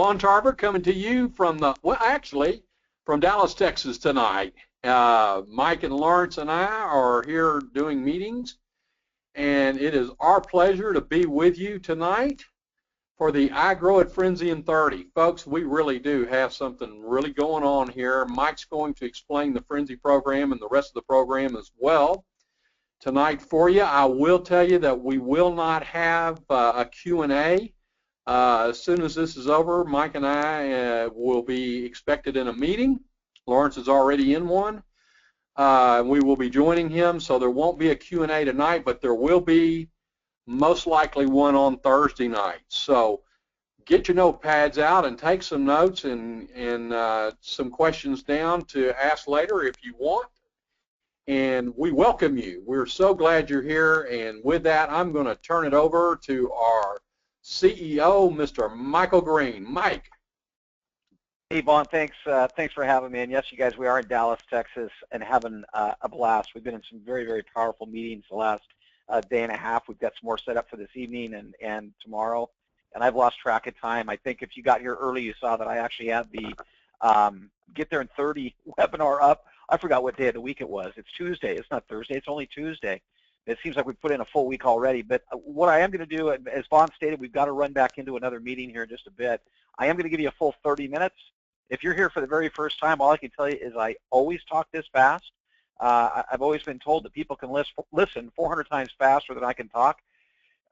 Vaughn Tarver coming to you from from Dallas, Texas tonight. Mike and Lawrence and I are here doing meetings, and it is our pleasure to be with you tonight for the I Grow at Frenzi in 30. Folks, we really do have something really going on here. Mike's going to explain the Frenzi program and the rest of the program as well tonight for you. I will tell you that we will not have a Q&A. As soon as this is over, Mike and I will be expected in a meeting. Lawrence is already in one. We will be joining him, so there won't be a Q&A tonight, but there will be most likely one on Thursday night. So get your notepads out and take some notes and some questions down to ask later if you want. And we welcome you. We're so glad you're here. And with that, I'm going to turn it over to our CEO, Mr. Michael Green. Mike. Hey, Vaughn, thanks for having me. And yes, you guys, we are in Dallas, Texas, and having a blast. We've been in some very, very powerful meetings the last day and a half. We've got some more set up for this evening and tomorrow. And I've lost track of time. I think if you got here early, you saw that I actually had the Get There in 30 webinar up. I forgot what day of the week it was. It's Tuesday. It's not Thursday. It's only Tuesday. It seems like we've put in a full week already. But what I am going to do, as Vaughn stated, we've got to run back into another meeting here in just a bit. I am going to give you a full 30 minutes. If you're here for the very first time, all I can tell you is I always talk this fast. I've always been told that people can listen 400 times faster than I can talk,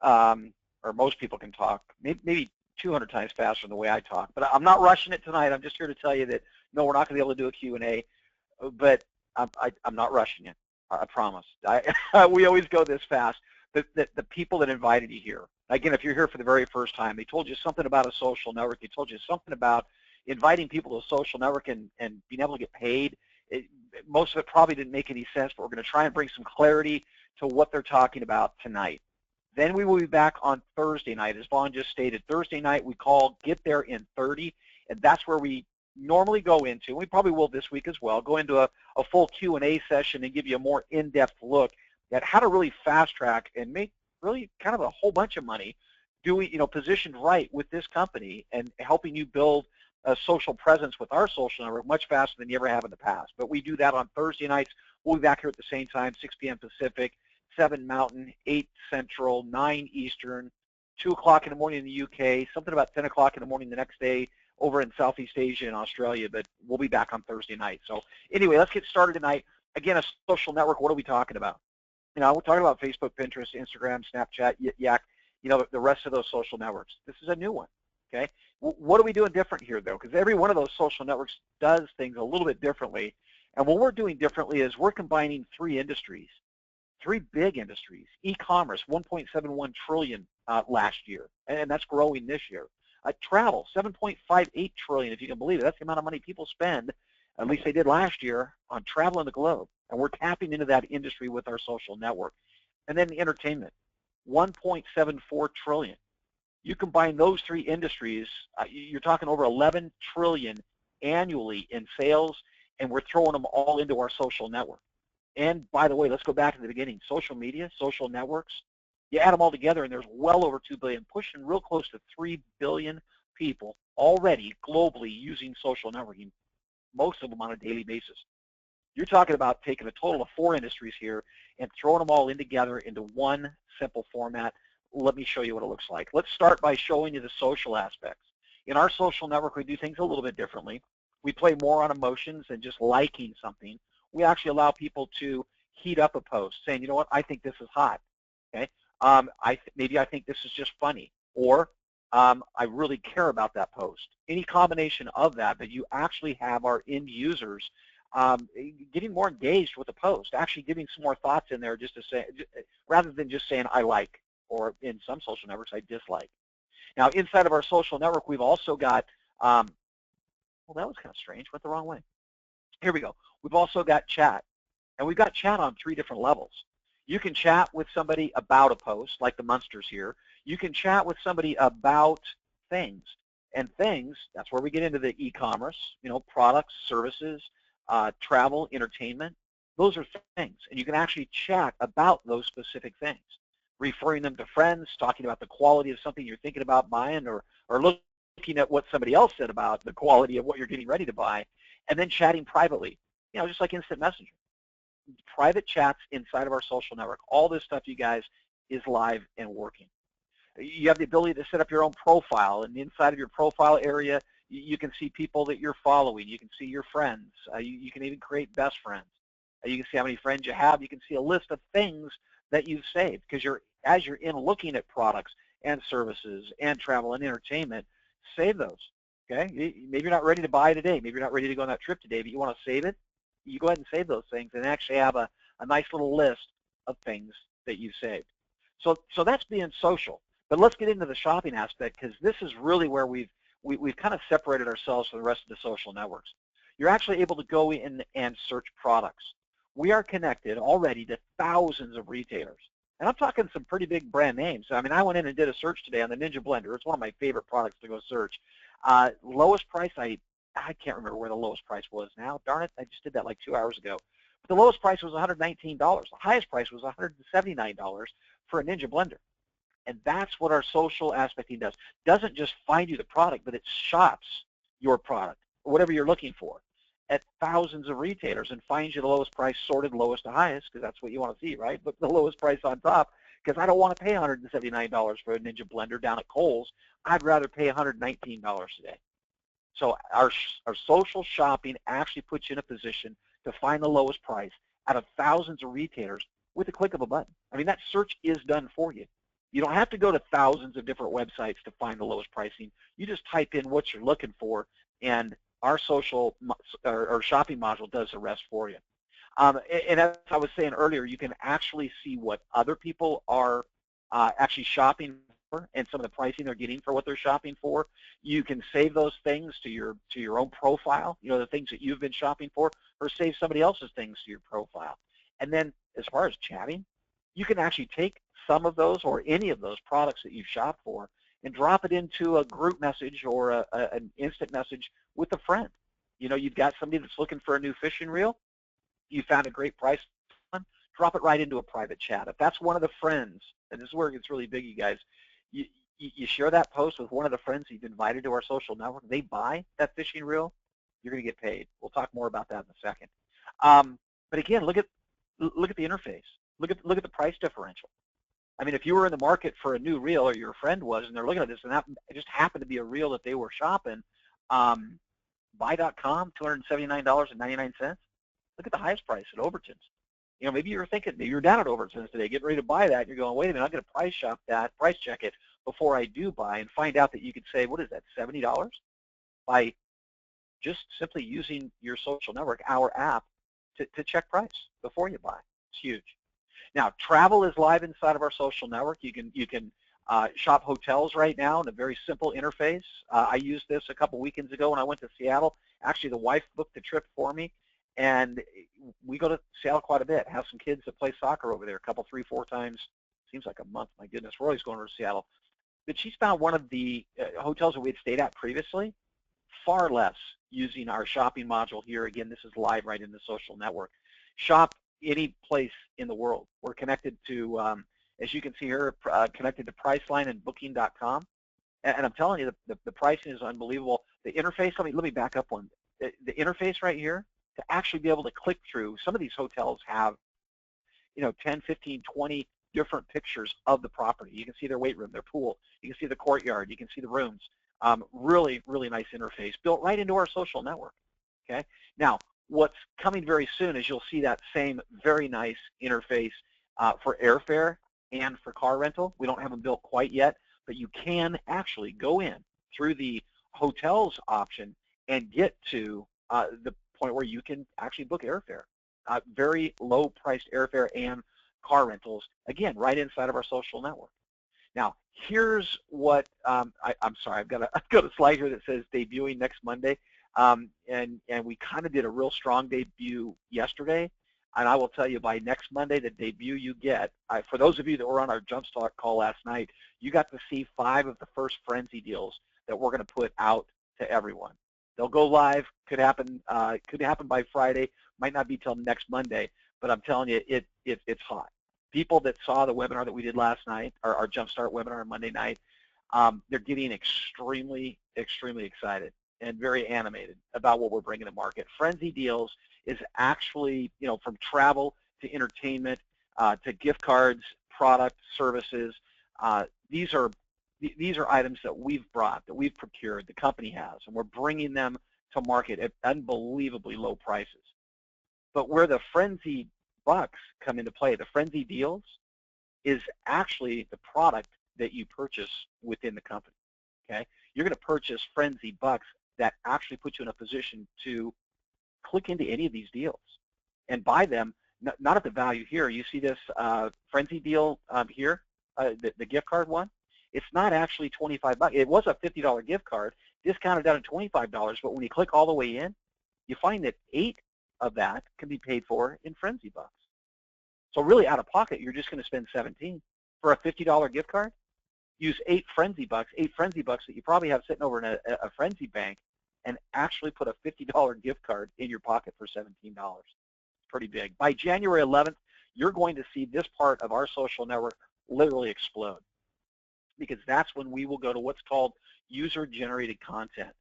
or most people can talk, maybe 200 times faster than the way I talk. But I'm not rushing it tonight. I'm just here to tell you that, no, we're not going to be able to do a Q&A, but I'm not rushing you. I promise. We always go this fast. The people that invited you here, again, if you're here for the very first time, they told you something about a social network. They told you something about inviting people to a social network and being able to get paid. Most of it probably didn't make any sense, but we're going to try and bring some clarity to what they're talking about tonight. Then we will be back on Thursday night. As Vaughn just stated, Thursday night we call Get There in 30, and that's where we normally go into, and we probably will this week as well, go into a full Q&A session and give you a more in-depth look at how to really fast-track and make really kind of a whole bunch of money doing, positioned right with this company and helping you build a social presence with our social network much faster than you ever have in the past. But we do that on Thursday nights. We'll be back here at the same time, 6 p.m. Pacific, 7 Mountain, 8 Central, 9 Eastern, 2 o'clock in the morning in the UK, something about 10 o'clock in the morning the next day over in Southeast Asia and Australia, but we'll be back on Thursday night. So anyway, let's get started tonight. Again, a social network, what are we talking about? We're talking about Facebook, Pinterest, Instagram, Snapchat, Yak, the rest of those social networks. This is a new one, okay? What are we doing different here, though? Because every one of those social networks does things a little bit differently. And what we're doing differently is we're combining three industries, three big industries. E-commerce, 1.71 trillion last year, and that's growing this year. Travel, 7.58 trillion, if you can believe it. That's the amount of money people spend, at least they did last year, on traveling the globe. And we're tapping into that industry with our social network. And then the entertainment, 1.74 trillion. You combine those three industries, you're talking over 11 trillion annually in sales, and we're throwing them all into our social network. And by the way, let's go back to the beginning. Social media, social networks, you add them all together, and there's well over 2 billion, pushing real close to 3 billion people already globally using social networking, most of them on a daily basis. You're talking about taking a total of 4 industries here and throwing them all in together into one simple format. Let me show you what it looks like. Let's start by showing you the social aspects. In our social network, we do things a little bit differently. We play more on emotions than just liking something. We actually allow people to heat up a post, saying, you know what, I think this is hot. Okay, maybe I think this is just funny, or I really care about that post. Any combination of that you actually have our end users getting more engaged with the post, actually giving some more thoughts in there, just to say, rather than just saying I like, or in some social networks I dislike. Now inside of our social network, we've also got, well, that was kind of strange, went the wrong way. Here we go. We've also got chat, and we've got chat on 3 different levels. You can chat with somebody about a post, like the Munsters here. You can chat with somebody about things, and things, that's where we get into the e-commerce, products, services, travel, entertainment. Those are things, and you can actually chat about those specific things, referring them to friends, talking about the quality of something you're thinking about buying or looking looking at what somebody else said about the quality of what you're getting ready to buy, and then chatting privately, just like instant messenger. Private chats inside of our social network. All this stuff, you guys, is live and working. You have the ability to set up your own profile, and inside of your profile area, you can see people that you're following. You can see your friends. You can even create best friends. You can see how many friends you have. You can see a list of things that you've saved, because as you're in looking at products and services and travel and entertainment, save those. Okay? Maybe you're not ready to buy today. Maybe you're not ready to go on that trip today, but you want to save it. You go ahead and save those things and actually have a nice little list of things that you've saved. So that's being social. But let's get into the shopping aspect, because this is really where we've kind of separated ourselves from the rest of the social networks. You're actually able to go in and search products. We are connected already to thousands of retailers. And I'm talking some pretty big brand names. I mean, I went in and did a search today on the Ninja Blender. It's one of my favorite products to go search. Lowest price, I can't remember where the lowest price was now. Darn it, I just did that like 2 hours ago. But the lowest price was $119. The highest price was $179 for a Ninja Blender. And that's what our social aspecting does. Doesn't just find you the product, but it shops your product, or whatever you're looking for, at thousands of retailers and finds you the lowest price, sorted lowest to highest, because that's what you want to see, right? But the lowest price on top, because I don't want to pay $179 for a Ninja Blender down at Kohl's. I'd rather pay $119 today. So our social shopping actually puts you in a position to find the lowest price out of thousands of retailers with a click of a button. I mean, that search is done for you. You don't have to go to thousands of different websites to find the lowest pricing. You just type in what you're looking for, and our social or shopping module does the rest for you. And as I was saying earlier, you can actually see what other people are actually shopping for and some of the pricing they're getting for what they're shopping for. You can save those things to your own profile, the things that you've been shopping for, or save somebody else's things to your profile. And then as far as chatting, you can actually take some of those or any of those products that you've shopped for and drop it into a group message or an instant message with a friend. You've got somebody that's looking for a new fishing reel. You found a great price on, drop it right into a private chat. If that's one of the friends, and this is where it gets really big, you guys, you share that post with one of the friends you've invited to our social network. They buy that fishing reel, you're going to get paid. We'll talk more about that in a second. But again, look at the interface. Look at the price differential. I mean, if you were in the market for a new reel, or your friend was, and they're looking at this, and that just happened to be a reel that they were shopping, buy.com, $279.99. Look at the highest price at Overton's. Maybe you were thinking, maybe you're down at Overton's today, getting ready to buy that, and you're going, wait a minute, I'm going to price check it before I do buy, and find out that you could save, what is that, $70 by just simply using your social network, our app, to check price before you buy. It's huge. Now, travel is live inside of our social network. You can shop hotels right now in a very simple interface. I used this a couple weekends ago when I went to Seattle. Actually, the wife booked the trip for me, and we go to Seattle quite a bit. Have some kids that play soccer over there a couple, 3, 4 times. Seems like a month. My goodness, we're always going over to Seattle. But she's found one of the hotels that we had stayed at previously, far less using our shopping module here. Again, this is live right in the social network. Shop any place in the world. We're connected to, as you can see here, connected to Priceline and Booking.com. And I'm telling you, the pricing is unbelievable. The interface, let me back up one. The interface right here, to actually be able to click through, some of these hotels have 10, 15, 20 different pictures of the property. You can see their weight room, their pool. You can see the courtyard. You can see the rooms. Really, really nice interface built right into our social network. Okay. Now, what's coming very soon is you'll see that same very nice interface for airfare and for car rental. We don't have them built quite yet, but you can actually go in through the hotels option and get to the point where you can actually book airfare. Very low-priced airfare and car rentals, again, right inside of our social network. Now, here's what I'm sorry, I've got a slide here that says debuting next Monday. And we kind of did a real strong debut yesterday, and I will tell you by next Monday, the debut you get, for those of you that were on our Jumpstart call last night, you got to see 5 of the first Frenzi deals that we're going to put out to everyone. They'll go live, could happen by Friday, might not be till next Monday, but I'm telling you, it's hot. People that saw the webinar that we did last night, our Jumpstart webinar on Monday night, they're getting extremely, extremely excited and very animated about what we're bringing to market. Frenzy Deals is actually, from travel to entertainment to gift cards, product, services. These are items that we've brought, that we've procured, the company has, and we're bringing them to market at unbelievably low prices. But where the Frenzy Bucks come into play, the Frenzy Deals, is actually the product that you purchase within the company. Okay, you're going to purchase Frenzy Bucks that actually puts you in a position to click into any of these deals and buy them. Not at the value here. You see this Frenzy deal here, the gift card one. It's not actually $25. It was a $50 gift card, discounted down to $25. But when you click all the way in, you find that 8 of that can be paid for in Frenzy Bucks. So really, out of pocket, you're just going to spend 17 for a $50 gift card. Use 8 Frenzy Bucks that you probably have sitting over in a Frenzy bank, and actually put a $50 gift card in your pocket for $17. Pretty big. By January 11th, you're going to see this part of our social network literally explode, because that's when we will go to what's called user-generated content.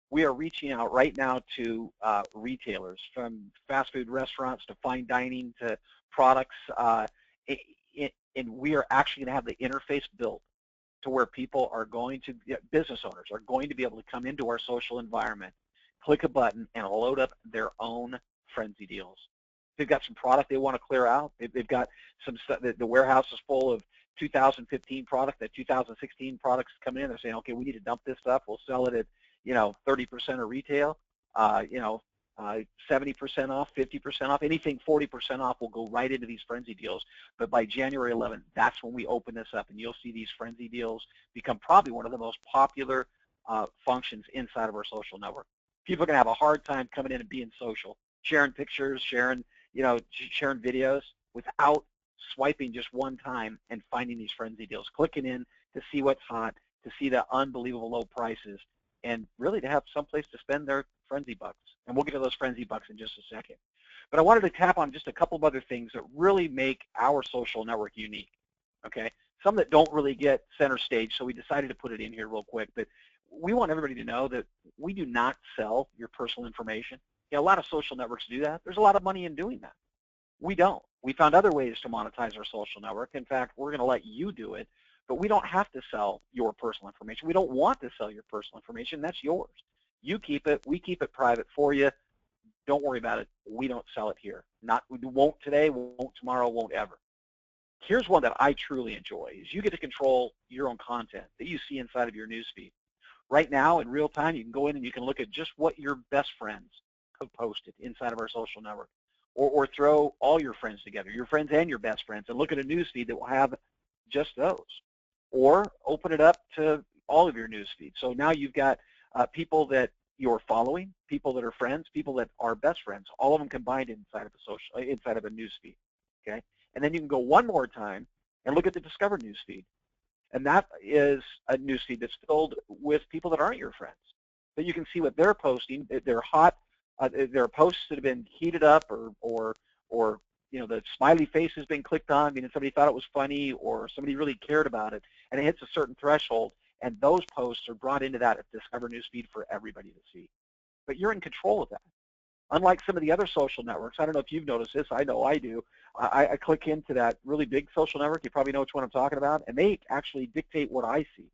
We are reaching out right now to retailers, from fast food restaurants to fine dining to products, and we are actually going to have the interface built to where people are going to, business owners are going to be able to come into our social environment, click a button, and load up their own Frenzy Deals. They've got some product they want to clear out. They've got some stuff. The warehouse is full of 2015 product. That 2016 products come in. They're saying, okay, we need to dump this stuff. We'll sell it at 30% of retail. 70% off, 50% off, anything 40% off will go right into these Frenzy Deals. But by January 11th, that's when we open this up, and you'll see these Frenzy Deals become probably one of the most popular functions inside of our social network. People are going to have a hard time coming in and being social, sharing pictures, sharing videos without swiping just one time and finding these Frenzy Deals, clicking in to see what's hot, to see the unbelievable low prices, and really to have someplace to spend their Frenzy Bucks. And we'll get to those Frenzy Bucks in just a second. But I wanted to tap on just a couple of other things that really make our social network unique, okay? Some that don't really get center stage, so we decided to put it in here real quick. But we want everybody to know that we do not sell your personal information. A lot of social networks do that. There's a lot of money in doing that. We don't. We found other ways to monetize our social network. In fact, we're going to let you do it, but we don't have to sell your personal information. We don't want to sell your personal information. That's yours. You keep it. We keep it private for you. Don't worry about it. We don't sell it here. We won't today, won't tomorrow, won't ever. Here's one that I truly enjoy, is you get to control your own content that you see inside of your newsfeed. Right now, in real time, you can go in and you can look at just what your best friends have posted inside of our social network, or throw all your friends together, your friends and your best friends, and look at a newsfeed that will have just those, or open it up to all of your newsfeed. So now you've got people that you're following, people that are friends, people that are best friends, all of them combined inside of a newsfeed. Okay, and then you can go one more time and look at the Discover newsfeed, and that is a newsfeed that's filled with people that aren't your friends. But you can see what they're posting. They're hot. There are posts that have been heated up, or the smiley face has been clicked on, meaning somebody thought it was funny, or somebody really cared about it, and it hits a certain threshold, and those posts are brought into that Discover newsfeed for everybody to see. But you're in control of that. Unlike some of the other social networks, I don't know if you've noticed this, I know I do. I click into that really big social network, you probably know which one I'm talking about, and they actually dictate what I see.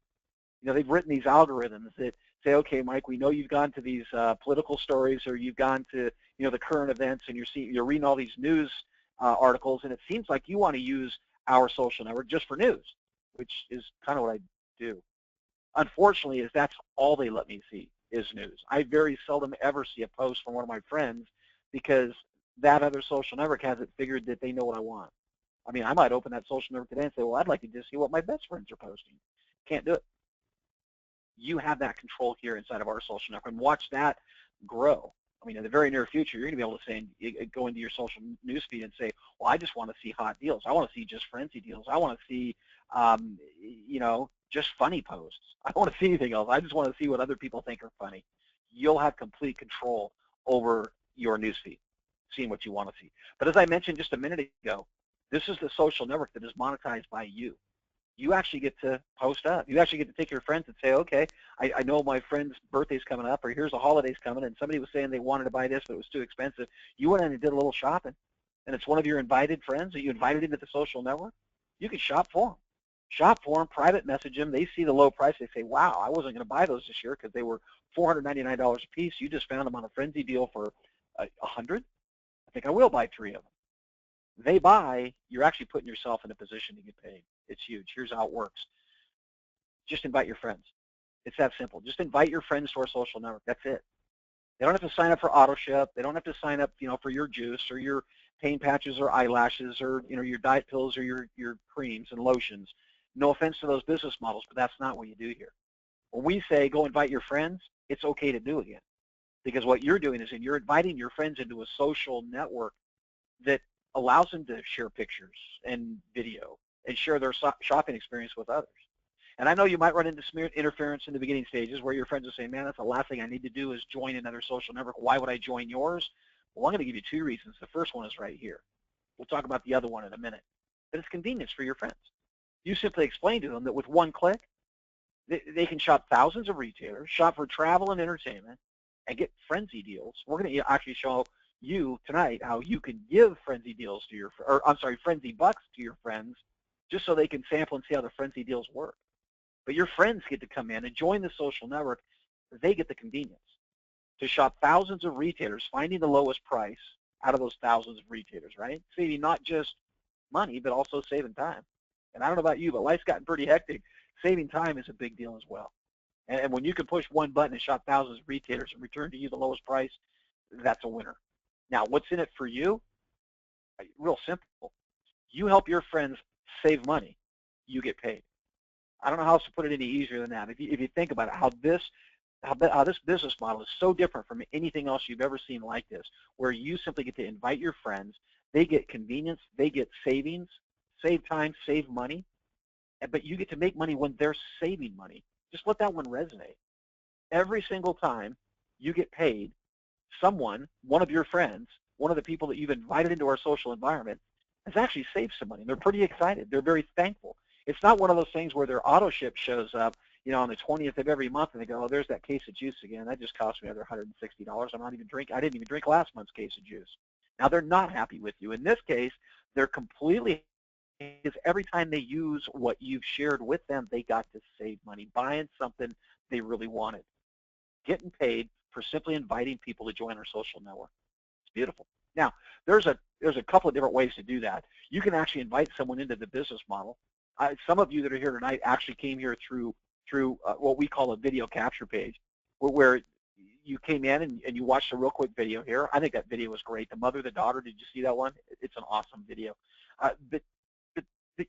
They've written these algorithms that say, okay, Mike, we know you've gone to these political stories, or you've gone to the current events, and you're reading all these news articles, and it seems like you want to use our social network just for news, which is kind of what I do. Unfortunately, that's all they let me see is news. I very seldom ever see a post from one of my friends, because that other social network hasn't figured that they know what I want. I mean, I might open that social network today and say, well, I'd like to just see what my best friends are posting. Can't do it. You have that control here inside of our social network, and watch that grow. I mean, in the very near future, you're going to be able to go into your social newsfeed and say, well, I just want to see hot deals. I want to see just Frenzy Deals. I want to see, just funny posts. I don't want to see anything else. I just want to see what other people think are funny. You'll have complete control over your newsfeed, seeing what you want to see. But as I mentioned just a minute ago, this is the social network that is monetized by you. you actually get to post up. You actually get to take your friends and say, okay, I know my friend's birthday's coming up, or here's a holiday's coming, and somebody was saying they wanted to buy this, but it was too expensive. You went in and did a little shopping, and it's one of your invited friends that you invited into the social network. You can shop for them. Shop for them, private message them. They see the low price. They say, wow, I wasn't going to buy those this year because they were $499 a piece. You just found them on a frenzy deal for $100. I think I will buy 3 of them. They buy, you're actually putting yourself in a position to get paid. It's huge. Here's how it works. Just invite your friends. It's that simple. Just invite your friends to our social network. That's it. They don't have to sign up for auto ship. They don't have to sign up, for your juice or your pain patches or eyelashes or, your diet pills or your creams and lotions. No offense to those business models, but that's not what you do here. When we say go invite your friends, it's okay to do again. Because what you're doing is you're inviting your friends into a social network that allows them to share pictures and video and share their shopping experience with others. And I know you might run into some interference in the beginning stages where your friends will say, man, that's the last thing I need to do is join another social network. Why would I join yours? Well, I'm going to give you 2 reasons. The first one is right here. We'll talk about the other one in a minute. But it's convenience for your friends. You simply explain to them that with one click, they can shop thousands of retailers, shop for travel and entertainment, and get frenzy deals. We're going to actually show you tonight how you can give frenzy deals to your, frenzy bucks to your friends, just so they can sample and see how the frenzy deals work. But your friends get to come in and join the social network. They get the convenience to shop thousands of retailers, finding the lowest price out of those thousands of retailers, right? Saving not just money, but also saving time. And I don't know about you, but life's gotten pretty hectic. Saving time is a big deal as well. And when you can push one button and shop thousands of retailers and return to you the lowest price, that's a winner. Now, what's in it for you? Real simple. You help your friends save money, you get paid. I don't know how else to put it any easier than that. If you think about it, how this business model is so different from anything else you've ever seen like this, where you simply get to invite your friends, they get convenience, they get savings, save time, save money, but you get to make money when they're saving money. Just let that one resonate. Every single time you get paid, someone, one of your friends, one of the people that you've invited into our social environment, has actually saved some money. They're pretty excited. They're very thankful. It's not one of those things where their auto ship shows up, on the 20th of every month, and they go, oh, there's that case of juice again. That just cost me another $160. I didn't even drink last month's case of juice. Now, they're not happy with you. In this case, they're completely, because every time they use what you've shared with them, they got to save money, buying something they really wanted, getting paid for simply inviting people to join our social network. It's beautiful. Now, there's a couple of different ways to do that. You can actually invite someone into the business model. Some of you that are here tonight actually came here through what we call a video capture page, where you came in and you watched a real quick video here. I think that video was great. The mother, the daughter, did you see that one? It's an awesome video. But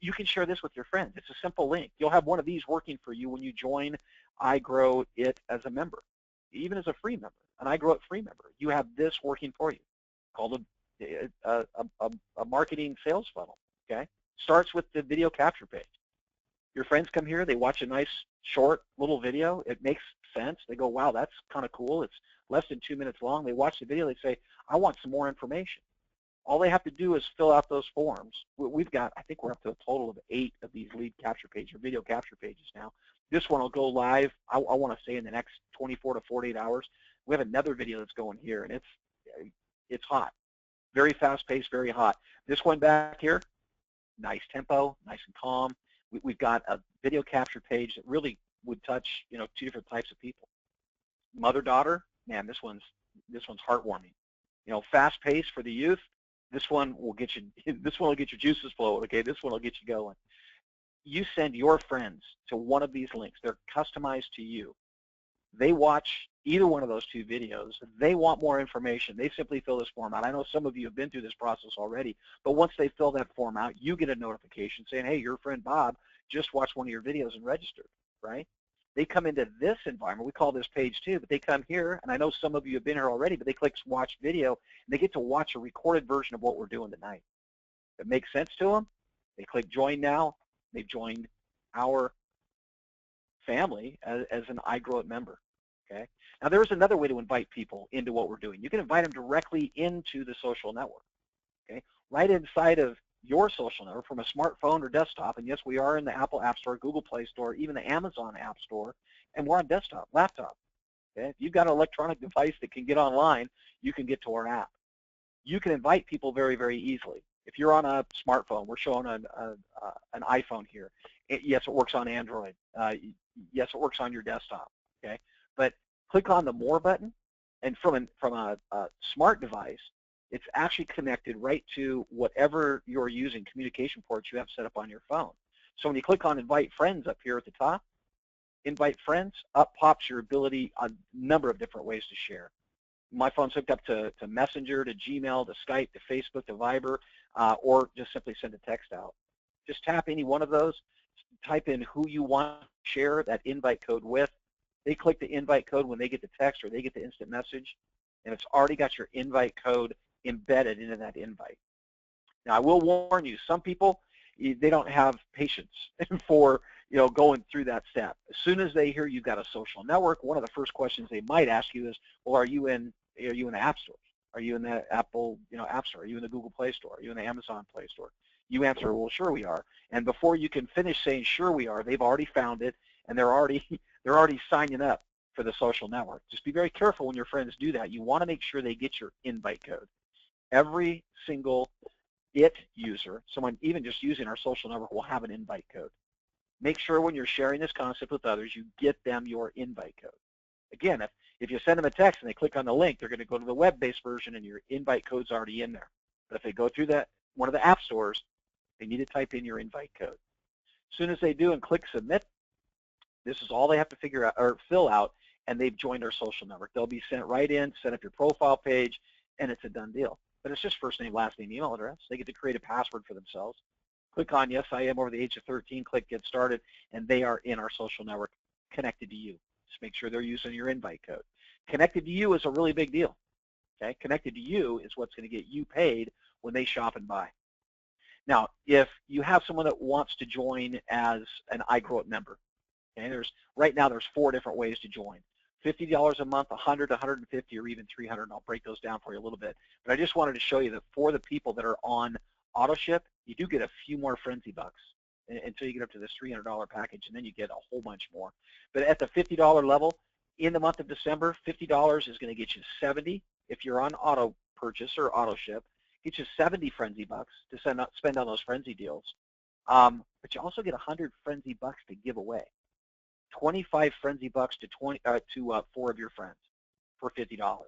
you can share this with your friends. It's a simple link. You'll have one of these working for you when you join iGrow It as a member, even as a free member, an iGrow It free member. You have this working for you, called a marketing sales funnel. Okay, starts with the video capture page. Your friends come here, they watch a nice short little video. It makes sense. They go, wow, that's kind of cool. It's less than 2 minutes long. They watch the video. They say, I want some more information. All they have to do is fill out those forms. We've got, I think we're up to a total of 8 of these lead capture pages, or video capture pages now. This one will go live, I want to say, in the next 24 to 48 hours. We have another video that's going here, and it's hot. Very fast-paced, very hot. This one back here, nice tempo, nice and calm. We've got a video capture page that really would touch, 2 different types of people. Mother-daughter, man, this one's heartwarming. Fast-paced for the youth. This one will get you. This one will get your juices flowing. Okay, this one will get you going. You send your friends to one of these links. They're customized to you. They watch either one of those 2 videos. They want more information. They simply fill this form out. I know some of you have been through this process already, but once they fill that form out, you get a notification saying, hey, your friend Bob just watched one of your videos and registered, right? They come into this environment. We call this page 2, but they come here, and I know some of you have been here already, but they click watch video, and they get to watch a recorded version of what we're doing tonight. If it makes sense to them, they click join now. They've joined our family as an iGrow It member. Okay. Now there's another way to invite people into what we're doing. You can invite them directly into the social network. Okay. Right inside of your social network from a smartphone or desktop, and yes, we are in the Apple App Store, Google Play Store, even the Amazon App Store, and we're on desktop, laptop. Okay? If you've got an electronic device that can get online, you can get to our app. You can invite people very, very easily. If you're on a smartphone, we're showing an iPhone here. Yes, it works on Android. Yes, it works on your desktop. Okay, but click on the More button, and from a smart device, it's actually connected right to whatever you're using, communication ports you have set up on your phone. So when you click on Invite Friends up here at the top, Invite Friends, up pops your ability a number of different ways to share. My phone's hooked up to Messenger, to Gmail, to Skype, to Facebook, to Viber, or just simply send a text out. Just tap any one of those, type in who you want to share that invite code with. They click the invite code when they get the text or they get the instant message, and it's already got your invite code embedded into that invite. Now, I will warn you, some people, they don't have patience for going through that step. As soon as they hear you've got a social network, one of the first questions they might ask you is, well, are you in the App Store? Are you in the Apple App Store? Are you in the Google Play Store? Are you in the Amazon Play Store? You answer, well, sure we are. And before you can finish saying sure we are, they've already found it, and they're already signing up for the social network. Just be very careful when your friends do that. You want to make sure they get your invite code. Every single user, someone even just using our social network, will have an invite code. Make sure when you're sharing this concept with others, you get them your invite code. Again, if you send them a text and they click on the link, they're going to go to the web-based version and your invite code's already in there. But if they go through one of the app stores, they need to type in your invite code. As soon as they do and click submit, this is all they have to figure out or fill out, and they've joined our social network. They'll be sent right in, set up your profile page, and it's a done deal. But it's just first name, last name, email address. They get to create a password for themselves. Click on yes, I am over the age of 13, click get started, and they are in our social network connected to you. Just make sure they're using your invite code. Connected to you is a really big deal. Okay? Connected to you is what's going to get you paid when they shop and buy. Now, if you have someone that wants to join as an iGrowUp member, okay, right now there's 4 different ways to join. $50 a month, $100, $150, or even $300, and I'll break those down for you a little bit. But I just wanted to show you that for the people that are on auto ship, you do get a few more Frenzy bucks until you get up to this $300 package, and then you get a whole bunch more. But at the $50 level, in the month of December, $50 is going to get you 70 if you're on auto purchase or auto ship. Get you 70 Frenzy bucks to spend on those Frenzy deals. But you also get 100 Frenzy bucks to give away. 25 Frenzy bucks to 4 of your friends for $50.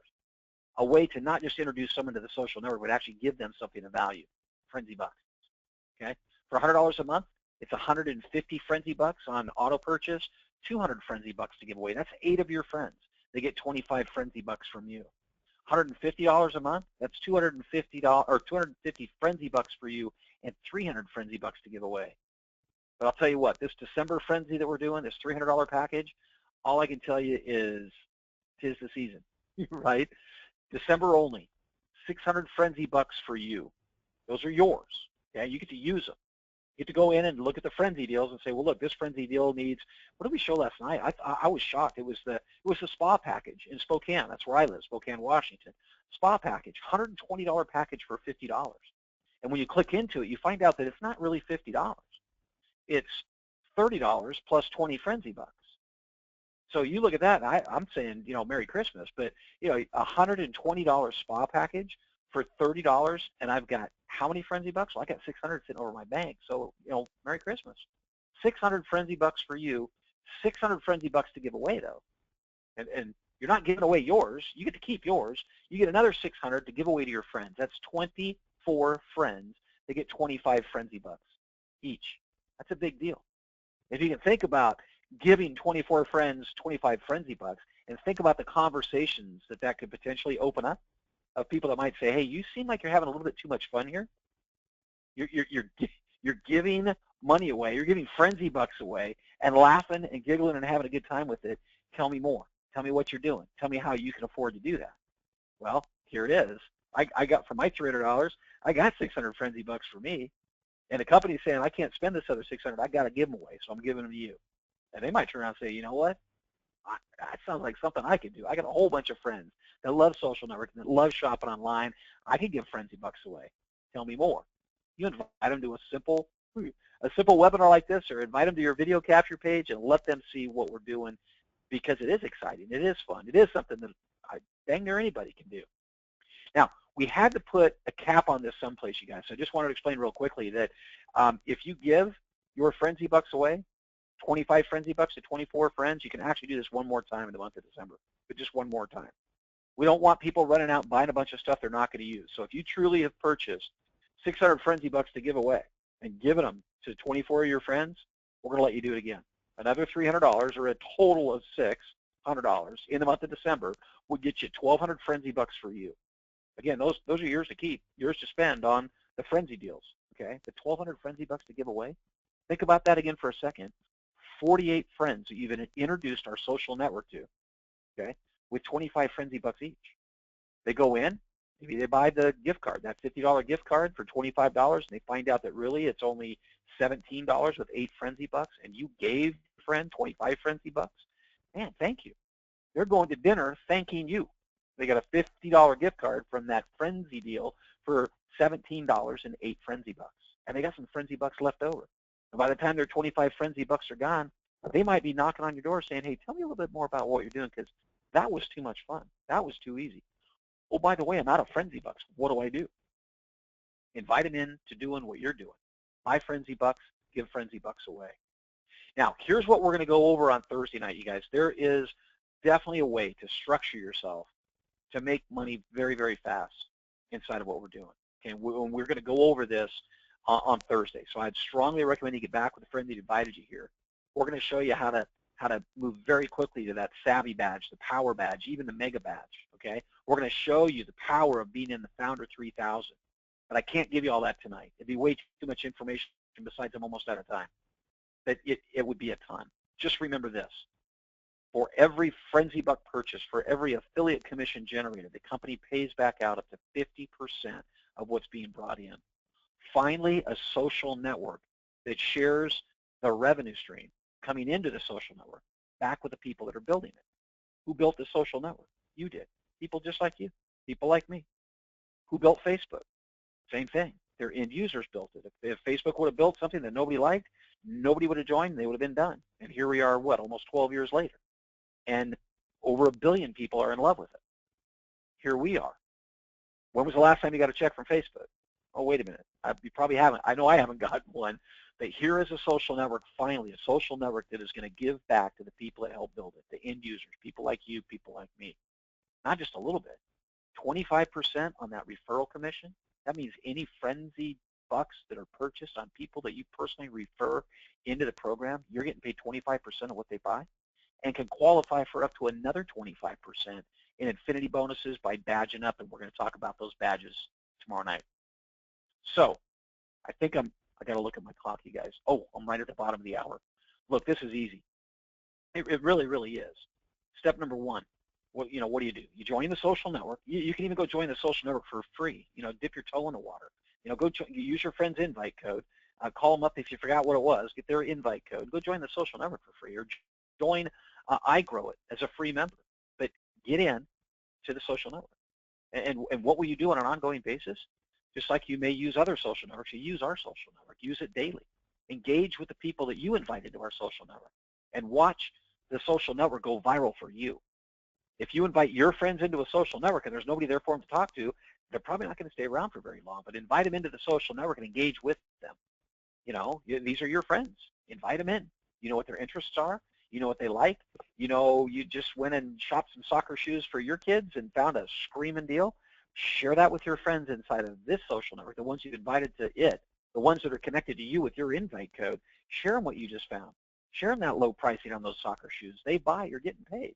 A way to not just introduce someone to the social network, but actually give them something of value. Frenzy bucks. Okay? For $100 a month, it's 150 Frenzy bucks on auto purchase, 200 Frenzy bucks to give away. That's 8 of your friends. They get 25 Frenzy bucks from you. $150 a month, that's $250 or 250 Frenzy bucks for you and 300 Frenzy bucks to give away. But I'll tell you what, this December Frenzy that we're doing, this $300 package, all I can tell you is 'tis the season, right? December only, 600 Frenzy bucks for you. Those are yours. Okay, you get to use them. You get to go in and look at the Frenzy deals and say, well, look, this Frenzy deal needs. What did we show last night? I was shocked. It was the spa package in Spokane. That's where I live, Spokane, Washington. Spa package, $120 package for $50. And when you click into it, you find out that it's not really $50. It's $30 plus 20 Frenzy bucks. So you look at that, and I'm saying, Merry Christmas, but $120 spa package for $30, and I've got how many Frenzy bucks? Well, I got 600 sitting over my bank, so Merry Christmas. 600 Frenzy bucks for you, 600 Frenzy bucks to give away though, and you're not giving away yours. You get to keep yours. You get another 600 to give away to your friends. That's 24 friends. They get 25 Frenzy bucks each. That's a big deal. If you can think about giving 24 friends 25 Frenzy bucks, and think about the conversations that could potentially open up of people that might say, hey, you seem like you're having a little bit too much fun here. You're giving money away. You're giving Frenzy bucks away and laughing and giggling and having a good time with it. Tell me more. Tell me what you're doing. Tell me how you can afford to do that. Well, here it is. I got for my $300, I got 600 Frenzy bucks for me. And the company's saying, I can't spend this other 600. I got to give them away, so I'm giving them to you. And they might turn around and say, you know what? That sounds like something I could do. I got a whole bunch of friends that love social networking, that love shopping online. I could give Frenzy bucks away. Tell me more. You invite them to a simple webinar like this, or invite them to your video capture page and let them see what we're doing, because it is exciting. It is fun. It is something that dang near anybody can do. Now, we had to put a cap on this someplace, you guys. So I just wanted to explain real quickly that if you give your Frenzy Bucks away, 25 Frenzy Bucks to 24 friends, you can actually do this one more time in the month of December, but just one more time. We don't want people running out and buying a bunch of stuff they're not going to use. So if you truly have purchased 600 Frenzy Bucks to give away and given them to 24 of your friends, we're going to let you do it again. Another $300, or a total of $600 in the month of December, would get you 1,200 Frenzy Bucks for you. Again, those are yours to keep, yours to spend on the Frenzy deals, okay? The 1,200 Frenzy Bucks to give away. Think about that again for a second. 48 friends that you've introduced our social network to, okay, with 25 Frenzy Bucks each. They go in, maybe they buy the gift card, that $50 gift card for $25, and they find out that really it's only $17 with 8 Frenzy Bucks, and you gave your friend 25 Frenzy Bucks. Man, thank you. They're going to dinner thanking you. They got a $50 gift card from that Frenzy deal for $17 and 8 Frenzy Bucks. And they got some Frenzy Bucks left over. And by the time their 25 Frenzy Bucks are gone, they might be knocking on your door saying, hey, tell me a little bit more about what you're doing, because that was too much fun. That was too easy. Oh, by the way, I'm out of Frenzy Bucks. What do I do? Invite them in to doing what you're doing. Buy Frenzy Bucks, give Frenzy Bucks away. Now, here's what we're going to go over on Thursday night, you guys. There is definitely a way to structure yourself to make money very, very fast inside of what we're doing. Okay, we're going to go over this on Thursday. So I'd strongly recommend you get back with a friend that invited you here. We're going to show you how to move very quickly to that Savvy badge, the Power badge, even the Mega badge. Okay, we're going to show you the power of being in the Founder 3000. But I can't give you all that tonight. It'd be way too much information. Besides, I'm almost out of time. But it would be a ton. Just remember this. For every Frenzy Buck purchase, for every affiliate commission generated, the company pays back out up to 50% of what's being brought in. Finally, a social network that shares the revenue stream coming into the social network back with the people that are building it. Who built the social network? You did. People just like you. People like me. Who built Facebook? Same thing. Their end users built it. If Facebook would have built something that nobody liked, nobody would have joined, they would have been done. And here we are, what, almost 12 years later. And over 1 billion people are in love with it. Here we are. When was the last time you got a check from Facebook? Oh, wait a minute. You probably haven't. I know I haven't gotten one. But here is a social network, finally, a social network that is going to give back to the people that help build it, the end users, people like you, people like me. Not just a little bit. 25% on that referral commission. That means any Frenzy Bucks that are purchased on people that you personally refer into the program, you're getting paid 25% of what they buy, and can qualify for up to another 25% in infinity bonuses by badging up, and we're going to talk about those badges tomorrow night. So I think I got to look at my clock, you guys. Oh, I'm right at the bottom of the hour. Look, this is easy. It really, really is. Step number one, what do? You join the social network. You can even go join the social network for free. Dip your toe in the water. Go use your friend's invite code. Call them up if you forgot what it was. Get their invite code. Go join the social network for free, or join iGrow It as a free member. But get in to the social network. And what will you do on an ongoing basis? Just like you may use other social networks, you use our social network. Use it daily. Engage with the people that you invited to our social network, and watch the social network go viral for you. If you invite your friends into a social network and there's nobody there for them to talk to, they're probably not going to stay around for very long. But invite them into the social network and engage with them. These are your friends. Invite them in. You know what their interests are. You know what they like. You just went and shopped some soccer shoes for your kids and found a screaming deal. Share that with your friends inside of this social network, the ones you've invited to it, the ones that are connected to you with your invite code. Share them what you just found. Share them that low pricing on those soccer shoes. They buy, you're getting paid.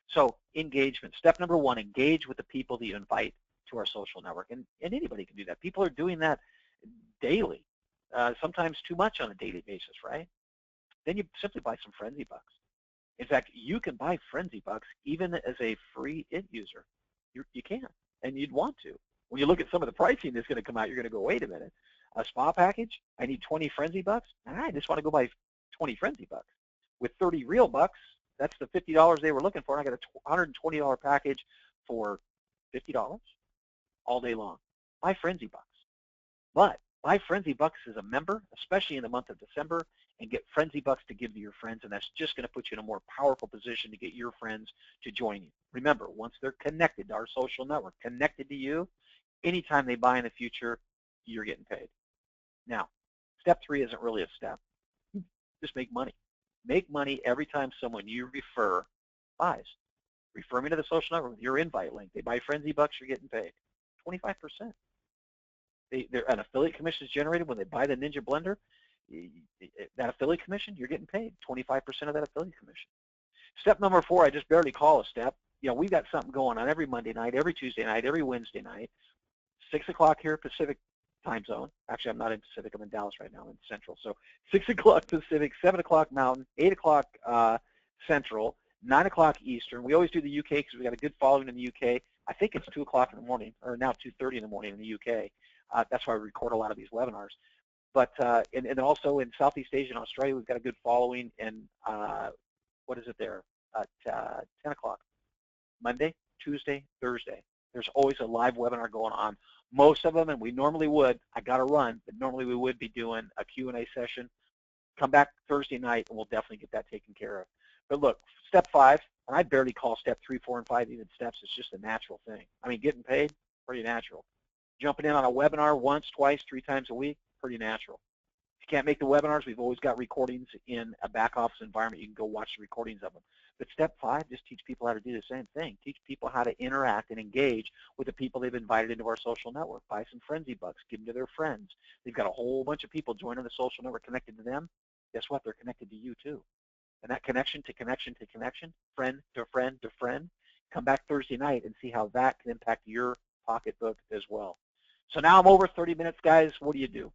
So engagement. Step number one, engage with the people that you invite to our social network. And anybody can do that. People are doing that daily, sometimes too much on a daily basis, right? Then you simply buy some Frenzy Bucks. In fact, you can buy Frenzy Bucks even as a free end user. You can, and you'd want to. When you look at some of the pricing that's going to come out, you're going to go, wait a minute, a spa package? I need 20 Frenzy Bucks? I just want to go buy 20 Frenzy Bucks. With 30 real bucks, that's the $50 they were looking for, and I got a $120 package for $50 all day long. Buy Frenzy Bucks. But Buy Frenzy Bucks as a member, especially in the month of December, and get Frenzy Bucks to give to your friends, and that's just going to put you in a more powerful position to get your friends to join you. Remember, once they're connected to our social network, connected to you, anytime they buy in the future, you're getting paid. Now, step 3 isn't really a step. Just make money. Make money every time someone you refer buys. Refer me to the social network with your invite link. They buy Frenzy Bucks, you're getting paid 25%. An affiliate commission is generated when they buy the Ninja Blender. That affiliate commission, you're getting paid 25% of that affiliate commission. Step number 4, I just barely call a step. You know, we've got something going on every Monday night, every Tuesday night, every Wednesday night, 6 o'clock here Pacific time zone. Actually, I'm not in Pacific. I'm in Dallas right now. I'm in Central. So 6 o'clock Pacific, 7 o'clock Mountain, 8 o'clock Central, 9 o'clock Eastern. We always do the UK because we got a good following in the UK. I think it's 2 o'clock in the morning, or now 2:30 in the morning in the UK. That's why we record a lot of these webinars. But and also in Southeast Asia and Australia, we've got a good following in, what is it there, 10 o'clock. Monday, Tuesday, Thursday. There's always a live webinar going on. Most of them, and we normally would, I got to run, but normally we would be doing a Q&A session. Come back Thursday night, and we'll definitely get that taken care of. But look, step 5, and I barely call step 3, 4, and 5 even steps. It's just a natural thing. I mean, getting paid, pretty natural. Jumping in on a webinar once, twice, 3 times a week, pretty natural. If you can't make the webinars, we've always got recordings in a back office environment. You can go watch the recordings of them. But step 5, just teach people how to do the same thing. Teach people how to interact and engage with the people they've invited into our social network. Buy some Frenzy Bucks, give them to their friends. They've got a whole bunch of people joining the social network connected to them. Guess what? They're connected to you too. And that connection to connection to connection, friend to friend to friend, come back Thursday night and see how that can impact your pocketbook as well. So now I'm over 30 minutes, guys. What do?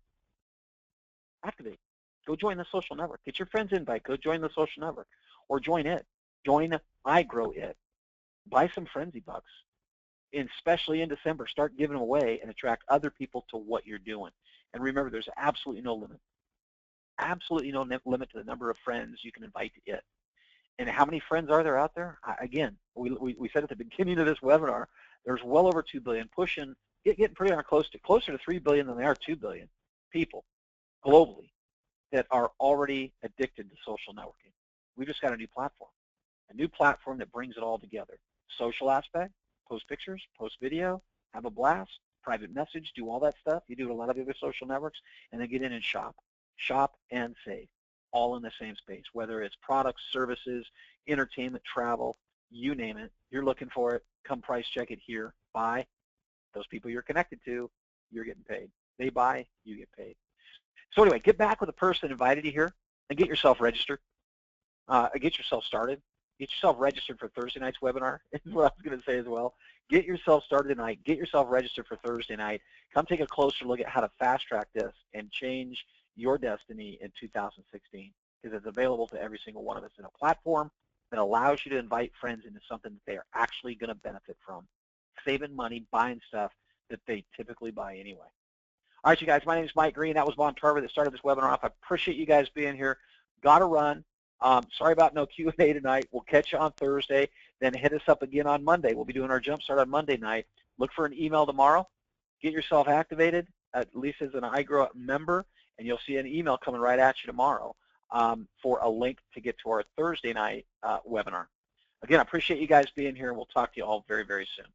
Activate. Go join the social network. Get your friends invite. Go join the social network. Or join it. Join iGrowIt. Buy some Frenzy Bucks. And especially in December, start giving them away and attract other people to what you're doing. And remember, there's absolutely no limit. Absolutely no limit to the number of friends you can invite to it. And how many friends are there out there? Again, we said at the beginning of this webinar, there's well over 2 billion, getting pretty darn closer to 3 billion than they are 2 billion people globally that are already addicted to social networking. We've just got a new platform that brings it all together. Social aspect, post pictures, post video, have a blast, private message, do all that stuff. You do it a lot of the other social networks, and then get in and shop. Shop and save, all in the same space, whether it's products, services, entertainment, travel, you name it. You're looking for it, come price check it here, buy. Those people you're connected to, you're getting paid. They buy, you get paid. So anyway, get back with the person that invited you here and get yourself registered. Get yourself started. Get yourself registered for Thursday night's webinar, is what I was going to say as well. Get yourself started tonight. Get yourself registered for Thursday night. Come take a closer look at how to fast track this and change your destiny in 2016, because it's available to every single one of us in a platform that allows you to invite friends into something that they are actually going to benefit from, saving money, buying stuff that they typically buy anyway. All right, you guys, my name is Mike Green. That was Von Tarver that started this webinar off. I appreciate you guys being here. Got to run. Sorry about no Q&A tonight. We'll catch you on Thursday. Then hit us up again on Monday. We'll be doing our jump start on Monday night. Look for an email tomorrow. Get yourself activated, at least as an iGrow member, and you'll see an email coming right at you tomorrow for a link to get to our Thursday night webinar. Again, I appreciate you guys being here, and we'll talk to you all very, very soon.